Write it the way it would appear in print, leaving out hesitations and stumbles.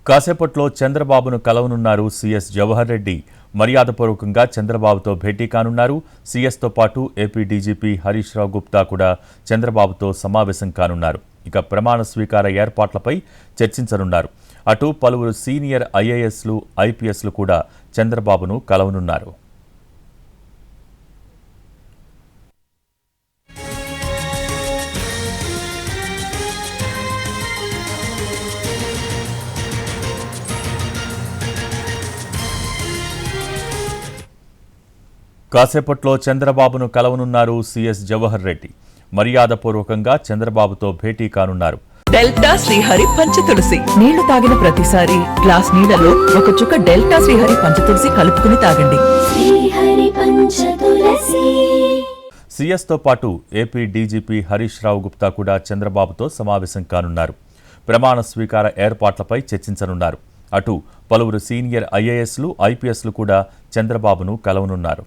కాసేపట్లో చంద్రబాబును కలవనున్నారు సీఎస్ జవహర్ రెడ్డి. మర్యాదపూర్వకంగా చంద్రబాబుతో భేటీ కానున్నారు. సీఎస్తో పాటు ఏపీ డీజీపీ హరీష్ రావు గుప్తా కూడా చంద్రబాబుతో సమావేశం కానున్నారు. ఇక ప్రమాణ స్వీకార ఏర్పాట్లపై చర్చించనున్నారు. అటు పలువురు సీనియర్ ఐఏఎస్లు, ఐపీఎస్లు కూడా చంద్రబాబును కలవనున్నారు. కాసేపట్లో చంద్రబాబును కలవనున్నారు సీఎస్ జవహర్ రెడ్డి. మర్యాదపూర్వకంగా చంద్రబాబుతో భేటీ కానున్నారు. డెల్టా శ్రీహరి పంచతులసి నీళ్లు తాగిన ప్రతిసారి గ్లాస్ నీళ్లలో ఒక చుక్క డెల్టా శ్రీహరి పంచతులసి కలుపుకుని తాగండి. సీఎస్తో పాటు ఏపీ డీజీపీ హరీష్ రావు గుప్తా కూడా చంద్రబాబుతో సమావేశం కానున్నారు. ప్రమాణ స్వీకార ఏర్పాట్లపై చర్చించనున్నారు. అటు పలువురు సీనియర్ ఐఏఎస్లు, ఐపీఎస్లు కూడా చంద్రబాబును కలవనున్నారు.